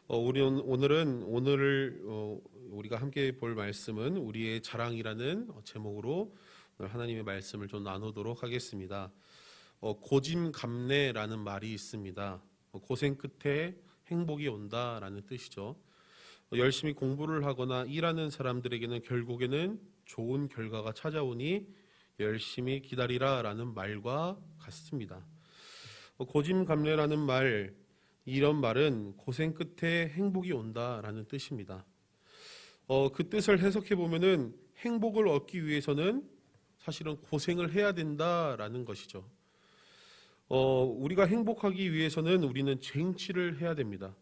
오늘 우리가 함께 볼 말씀은 우리의 자랑이라는 제목으로 오늘 하나님의 말씀을 좀 나누도록 하겠습니다. 고짐감래라는 말이 있습니다. 고생 끝에 행복이 온다라는 뜻이죠. 열심히 공부를 하거나 일하는 사람들에게는 결국에는 좋은 결과가 찾아오니 열심히 기다리라라는 말과 같습니다. 고짐감래라는 말, 이런 말은 고생 끝에 행복이 온다라는 뜻입니다. 그 뜻을 해석해 보면은 행복을 얻기 위해서는 사실은 고생을 해야 된다라는 것이죠. 우리가 행복하기 위해서는 우리는 쟁취를 해야 됩니다.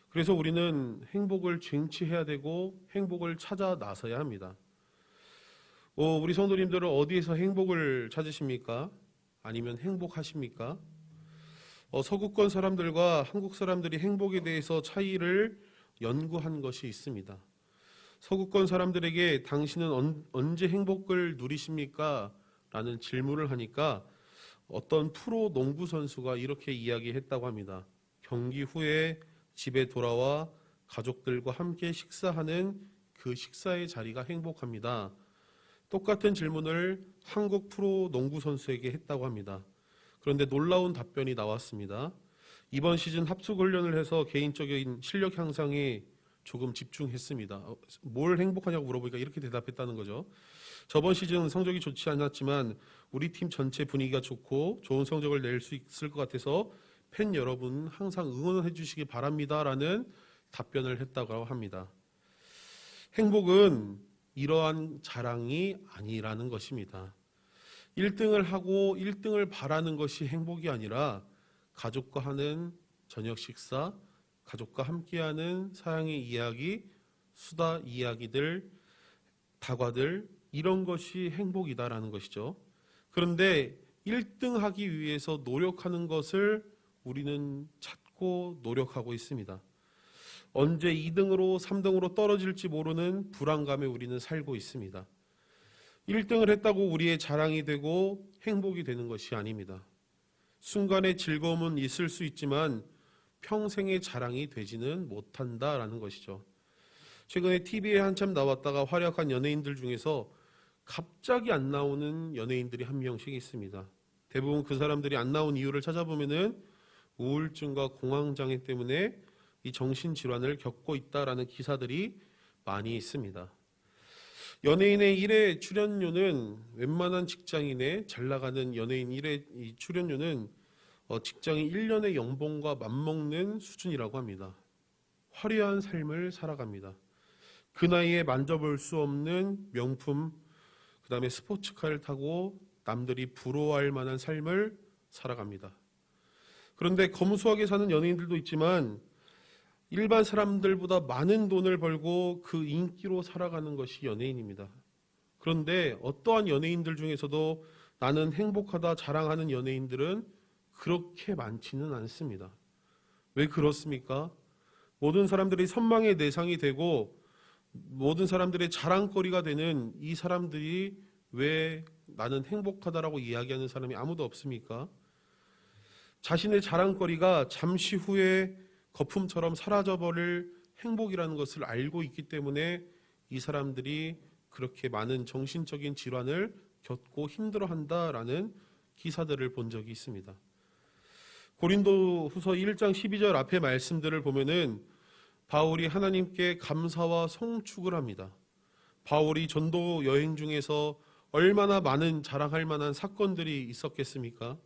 그래서 우리는 행복을 쟁취해야 되고 행복을 찾아 나서야 합니다. 우리 성도님들은 어디에서 행복을 찾으십니까? 아니면 행복하십니까? 서구권 사람들과 한국 사람들이 행복에 대해서 차이를 연구한 것이 있습니다. 서구권 사람들에게 당신은 언제 행복을 누리십니까? 라는 질문을 하니까 어떤 프로 농구 선수가 이렇게 이야기했다고 합니다. 경기 후에 집에 돌아와 가족들과 함께 식사하는 그 식사의 자리가 행복합니다. 똑같은 질문을 한국 프로 농구 선수에게 했다고 합니다. 그런데 놀라운 답변이 나왔습니다. 이번 시즌 합숙 훈련을 해서 개인적인 실력 향상에 조금 집중했습니다. 뭘 행복하냐고 물어보니까 이렇게 대답했다는 거죠. 저번 시즌 성적이 좋지 않았지만 우리 팀 전체 분위기가 좋고 좋은 성적을 낼 수 있을 것 같아서 팬 여러분 항상 응원해 주시기 바랍니다라는 답변을 했다고 합니다. 행복은 이러한 자랑이 아니라는 것입니다. 1등을 하고 1등을 바라는 것이 행복이 아니라 가족과 하는 저녁 식사, 가족과 함께하는 사랑의 이야기, 수다 이야기들, 다과들, 이런 것이 행복이다라는 것이죠. 그런데 1등 하기 위해서 노력하는 것을 우리는 찾고 노력하고 있습니다. 언제 2등으로 3등으로 떨어질지 모르는 불안감에 우리는 살고 있습니다. 1등을 했다고 우리의 자랑이 되고 행복이 되는 것이 아닙니다. 순간의 즐거움은 있을 수 있지만 평생의 자랑이 되지는 못한다라는 것이죠. 최근에 TV에 한참 나왔다가 활약한 연예인들 중에서 갑자기 안 나오는 연예인들이 한 명씩 있습니다. 대부분 그 사람들이 안 나온 이유를 찾아보면은 우울증과 공황장애 때문에 이 정신질환을 겪고 있다라는 기사들이 많이 있습니다. 연예인의 1회 출연료는 웬만한 직장인의 잘 나가는 연예인 1회 출연료는 직장인 1년의 연봉과 맞먹는 수준이라고 합니다. 화려한 삶을 살아갑니다. 그 나이에 만져볼 수 없는 명품, 그 다음에 스포츠카를 타고 남들이 부러워할 만한 삶을 살아갑니다. 그런데 검소하게 사는 연예인들도 있지만 일반 사람들보다 많은 돈을 벌고 그 인기로 살아가는 것이 연예인입니다. 그런데 어떠한 연예인들 중에서도 나는 행복하다 자랑하는 연예인들은 그렇게 많지는 않습니다. 왜 그렇습니까? 모든 사람들이 선망의 대상이 되고 모든 사람들의 자랑거리가 되는 이 사람들이 왜 나는 행복하다라고 이야기하는 사람이 아무도 없습니까? 자신의 자랑거리가 잠시 후에 거품처럼 사라져버릴 행복이라는 것을 알고 있기 때문에 이 사람들이 그렇게 많은 정신적인 질환을 겪고 힘들어한다라는 기사들을 본 적이 있습니다. 고린도후서 1장 12절 앞에 말씀들을 보면은 바울이 하나님께 감사와 송축을 합니다. 바울이 전도 여행 중에서 얼마나 많은 자랑할 만한 사건들이 있었겠습니까?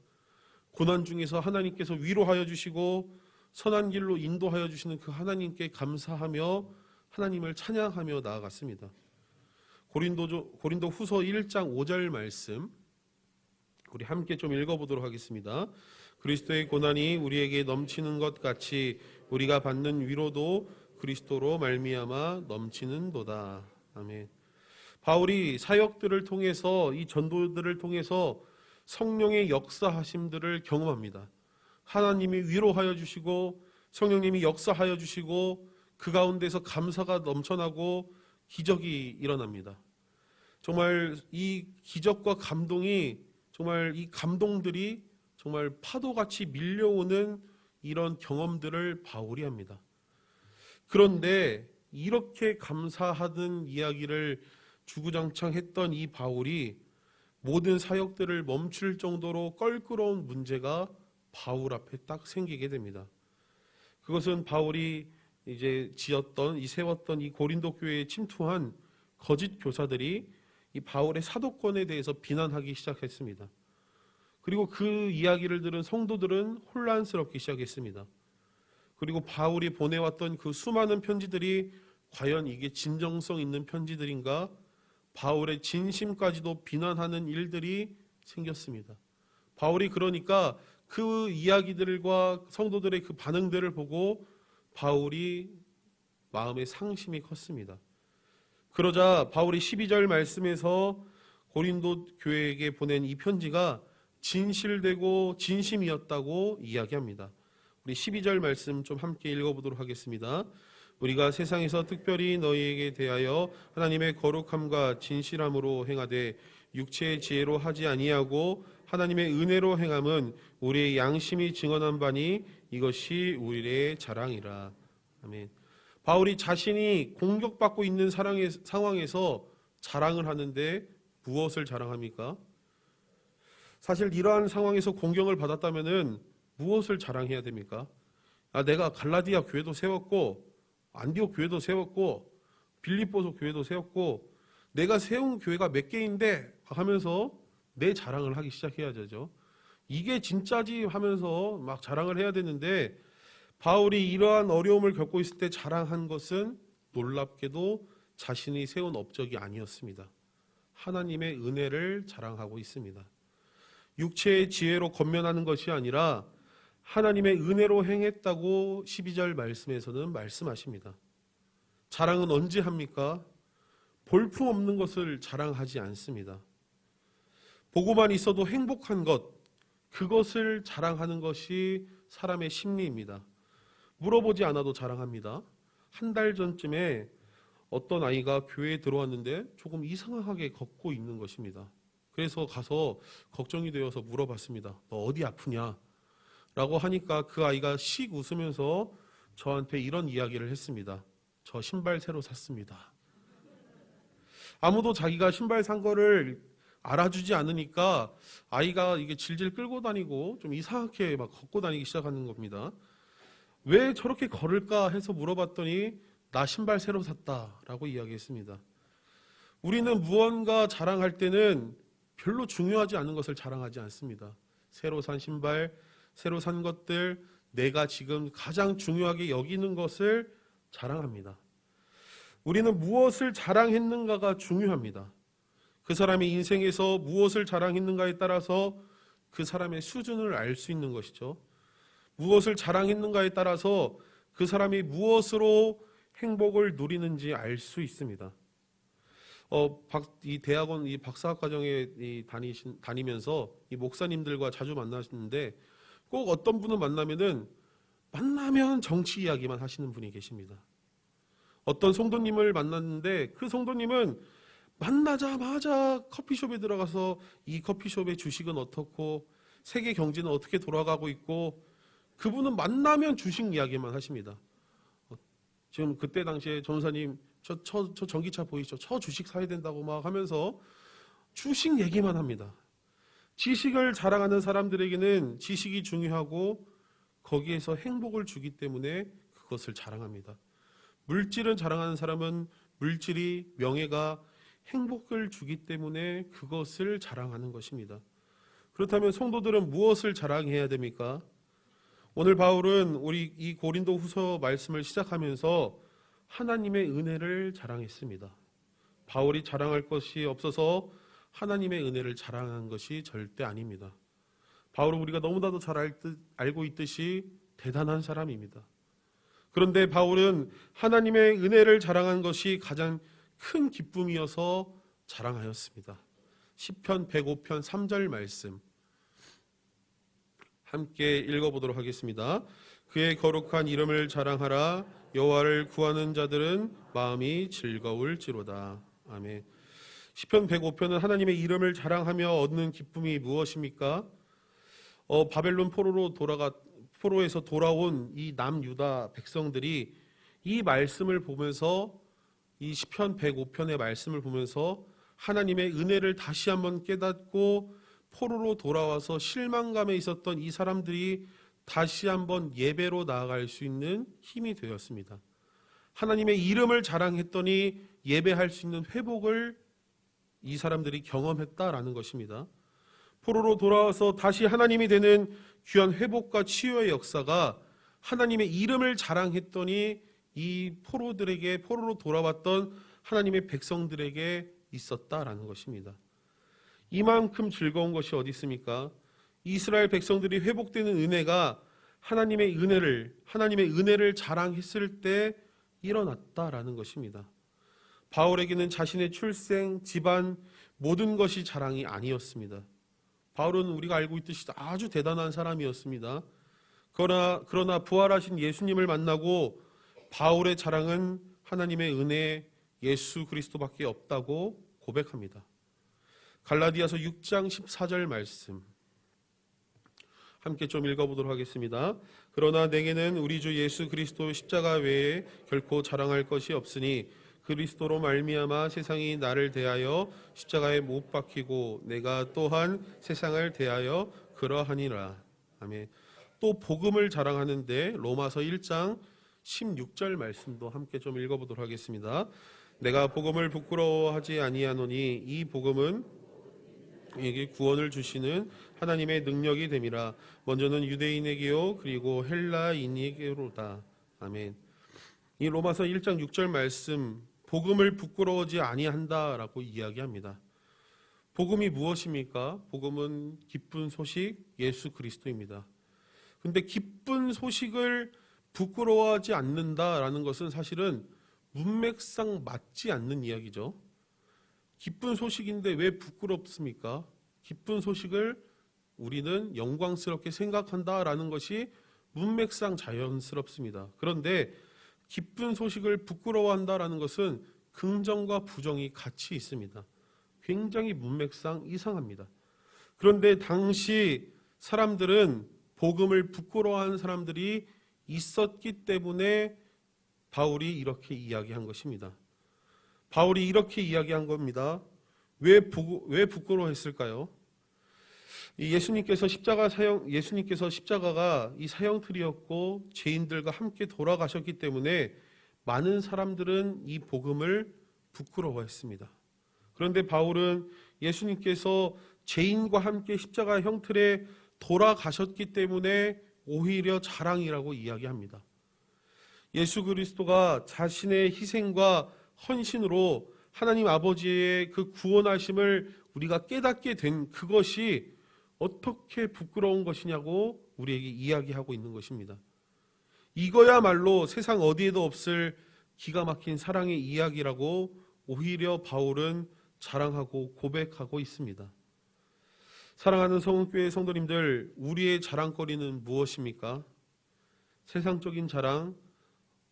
고난 중에서 하나님께서 위로하여 주시고 선한 길로 인도하여 주시는 그 하나님께 감사하며 하나님을 찬양하며 나아갔습니다. 고린도 후서 1장 5절 말씀 우리 함께 좀 읽어보도록 하겠습니다. 그리스도의 고난이 우리에게 넘치는 것 같이 우리가 받는 위로도 그리스도로 말미암아 넘치는도다. 아멘. 바울이 사역들을 통해서 이 전도들을 통해서 성령의 역사하심들을 경험합니다. 하나님이 위로하여 주시고 성령님이 역사하여 주시고 그 가운데서 감사가 넘쳐나고 기적이 일어납니다. 정말 이 기적과 감동이 정말 이 감동들이 정말 파도같이 밀려오는 이런 경험들을 바울이 합니다. 그런데 이렇게 감사하던 이야기를 주구장창 했던 이 바울이 모든 사역들을 멈출 정도로 껄끄러운 문제가 바울 앞에 딱 생기게 됩니다. 그것은 바울이 이제 세웠던 이 고린도 교회에 침투한 거짓 교사들이 이 바울의 사도권에 대해서 비난하기 시작했습니다. 그리고 그 이야기를 들은 성도들은 혼란스럽기 시작했습니다. 그리고 바울이 보내왔던 그 수많은 편지들이 과연 이게 진정성 있는 편지들인가? 바울의 진심까지도 비난하는 일들이 생겼습니다. 바울이 그러니까 그 이야기들과 성도들의 그 반응들을 보고 바울이 마음의 상심이 컸습니다. 그러자 바울이 12절 말씀에서 고린도 교회에게 보낸 이 편지가 진실되고 진심이었다고 이야기합니다. 우리 12절 말씀 좀 함께 읽어보도록 하겠습니다. 우리가 세상에서 특별히 너희에게 대하여 하나님의 거룩함과 진실함으로 행하되 육체의 지혜로 하지 아니하고 하나님의 은혜로 행함은 우리의 양심이 증언한 바니 이것이 우리의 자랑이라. 아멘. 바울이 자신이 공격받고 있는 상황에서 자랑을 하는데 무엇을 자랑합니까? 사실 이러한 상황에서 공격을 받았다면은 무엇을 자랑해야 됩니까? 내가 갈라디아 교회도 세웠고 안디옥 교회도 세웠고 빌립보서 교회도 세웠고 내가 세운 교회가 몇 개인데 하면서 내 자랑을 하기 시작해야 되죠. 이게 진짜지 하면서 막 자랑을 해야 되는데 바울이 이러한 어려움을 겪고 있을 때 자랑한 것은 놀랍게도 자신이 세운 업적이 아니었습니다. 하나님의 은혜를 자랑하고 있습니다. 육체의 지혜로 권면하는 것이 아니라 하나님의 은혜로 행했다고 12절 말씀에서는 말씀하십니다. 자랑은 언제 합니까? 볼품없는 것을 자랑하지 않습니다. 보고만 있어도 행복한 것, 그것을 자랑하는 것이 사람의 심리입니다. 물어보지 않아도 자랑합니다. 한 달 전쯤에 어떤 아이가 교회에 들어왔는데 조금 이상하게 걷고 있는 것입니다. 그래서 가서 걱정이 되어서 물어봤습니다. 너 어디 아프냐? 라고 하니까 그 아이가 씩 웃으면서 저한테 이런 이야기를 했습니다. 저 신발 새로 샀습니다. 아무도 자기가 신발 산 거를 알아주지 않으니까 아이가 이게 질질 끌고 다니고 좀 이상하게 막 걷고 다니기 시작하는 겁니다. 왜 저렇게 걸을까 해서 물어봤더니 나 신발 새로 샀다라고 이야기했습니다. 우리는 무언가 자랑할 때는 별로 중요하지 않은 것을 자랑하지 않습니다. 새로 산 신발, 새로 산 것들, 내가 지금 가장 중요하게 여기는 것을 자랑합니다. 우리는 무엇을 자랑했는가가 중요합니다. 그 사람의 인생에서 무엇을 자랑했는가에 따라서 그 사람의 수준을 알 수 있는 것이죠. 무엇을 자랑했는가에 따라서 그 사람이 무엇으로 행복을 누리는지 알 수 있습니다. 이 대학원 이 박사학 과정에 다니면서 이 목사님들과 자주 만나시는데 꼭 어떤 분을 만나면 정치 이야기만 하시는 분이 계십니다. 어떤 성도님을 만났는데 그 성도님은 만나자마자 커피숍에 들어가서 이 커피숍의 주식은 어떻고 세계 경제는 어떻게 돌아가고 있고 그분은 만나면 주식 이야기만 하십니다. 지금 그때 당시에 전사님 저 전기차 보이시죠? 저 주식 사야 된다고 막 하면서 주식 얘기만 합니다. 지식을 자랑하는 사람들에게는 지식이 중요하고 거기에서 행복을 주기 때문에 그것을 자랑합니다. 물질을 자랑하는 사람은 물질이 명예가 행복을 주기 때문에 그것을 자랑하는 것입니다. 그렇다면 성도들은 무엇을 자랑해야 됩니까? 오늘 바울은 우리 이 고린도 후서 말씀을 시작하면서 하나님의 은혜를 자랑했습니다. 바울이 자랑할 것이 없어서 하나님의 은혜를 자랑한 것이 절대 아닙니다. 바울은 우리가 너무나도 잘 알고 있듯이 대단한 사람입니다. 그런데 바울은 하나님의 은혜를 자랑한 것이 가장 큰 기쁨이어서 자랑하였습니다. 시편 105편 3절 말씀 함께 읽어보도록 하겠습니다. 그의 거룩한 이름을 자랑하라. 여호와를 구하는 자들은 마음이 즐거울지로다. 아멘. 시편 105편은 하나님의 이름을 자랑하며 얻는 기쁨이 무엇입니까? 바벨론 포로에서 돌아온 이 남유다 백성들이 이 말씀을 보면서 이 시편 105편의 말씀을 보면서 하나님의 은혜를 다시 한번 깨닫고 포로로 돌아와서 실망감에 있었던 이 사람들이 다시 한번 예배로 나아갈 수 있는 힘이 되었습니다. 하나님의 이름을 자랑했더니 예배할 수 있는 회복을 이 사람들이 경험했다라는 것입니다. 포로로 돌아와서 다시 하나님이 되는 귀한 회복과 치유의 역사가 하나님의 이름을 자랑했더니 이 포로로 돌아왔던 하나님의 백성들에게 있었다라는 것입니다. 이만큼 즐거운 것이 어디 있습니까? 이스라엘 백성들이 회복되는 은혜가 하나님의 은혜를 자랑했을 때 일어났다라는 것입니다. 바울에게는 자신의 출생, 집안 모든 것이 자랑이 아니었습니다. 바울은 우리가 알고 있듯이 아주 대단한 사람이었습니다. 그러나 부활하신 예수님을 만나고 바울의 자랑은 하나님의 은혜 예수 그리스도밖에 없다고 고백합니다. 갈라디아서 6장 14절 말씀 함께 좀 읽어보도록 하겠습니다. 그러나 내게는 우리 주 예수 그리스도 십자가 외에 결코 자랑할 것이 없으니 그리스도로 말미암아 세상이 나를 대하여 십자가에 못 박히고 내가 또한 세상을 대하여 그러하니라. 아멘. 또 복음을 자랑하는데 로마서 1장 16절 말씀도 함께 좀 읽어보도록 하겠습니다. 내가 복음을 부끄러워하지 아니하노니 이 복음은 에게 구원을 주시는 하나님의 능력이 됨이라. 먼저는 유대인에게요 그리고 헬라인에게로다. 아멘. 이 로마서 1장 6절 말씀 복음을 부끄러워하지 아니한다라고 이야기합니다. 복음이 무엇입니까? 복음은 기쁜 소식 예수 그리스도입니다. 근데 기쁜 소식을 부끄러워하지 않는다라는 것은 사실은 문맥상 맞지 않는 이야기죠. 기쁜 소식인데 왜 부끄럽습니까? 기쁜 소식을 우리는 영광스럽게 생각한다라는 것이 문맥상 자연스럽습니다. 그런데 기쁜 소식을 부끄러워한다라는 것은 긍정과 부정이 같이 있습니다. 굉장히 문맥상 이상합니다. 그런데 당시 사람들은 복음을 부끄러워하는 사람들이 있었기 때문에 바울이 이렇게 이야기한 것입니다. 바울이 이렇게 이야기한 겁니다. 왜 부끄러워했을까요? 예수님께서 십자가가 이 사형틀이었고 죄인들과 함께 돌아가셨기 때문에 많은 사람들은 이 복음을 부끄러워했습니다. 그런데 바울은 예수님께서 죄인과 함께 십자가 형틀에 돌아가셨기 때문에 오히려 자랑이라고 이야기합니다. 예수 그리스도가 자신의 희생과 헌신으로 하나님 아버지의 그 구원하심을 우리가 깨닫게 된 그것이 어떻게 부끄러운 것이냐고 우리에게 이야기하고 있는 것입니다. 이거야말로 세상 어디에도 없을 기가 막힌 사랑의 이야기라고 오히려 바울은 자랑하고 고백하고 있습니다. 사랑하는 성은교회 성도님들, 우리의 자랑거리는 무엇입니까? 세상적인 자랑,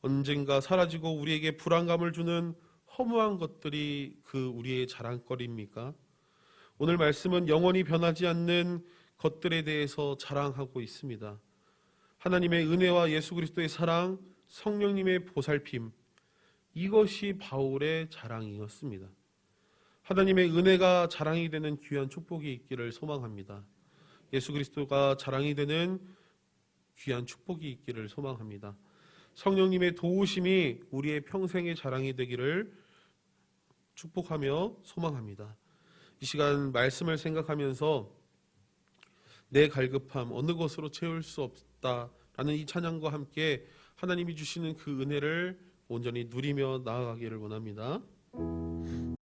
언젠가 사라지고 우리에게 불안감을 주는 허무한 것들이 그 우리의 자랑거리입니까? 오늘 말씀은 영원히 변하지 않는 것들에 대해서 자랑하고 있습니다. 하나님의 은혜와 예수 그리스도의 사랑, 성령님의 보살핌, 이것이 바울의 자랑이었습니다. 하나님의 은혜가 자랑이 되는 귀한 축복이 있기를 소망합니다. 예수 그리스도가 자랑이 되는 귀한 축복이 있기를 소망합니다. 성령님의 도우심이 우리의 평생의 자랑이 되기를 축복하며 소망합니다. 이 시간 말씀을 생각하면서 내 갈급함 어느 것으로 채울 수 없다라는 이 찬양과 함께 하나님이 주시는 그 은혜를 온전히 누리며 나아가기를 원합니다.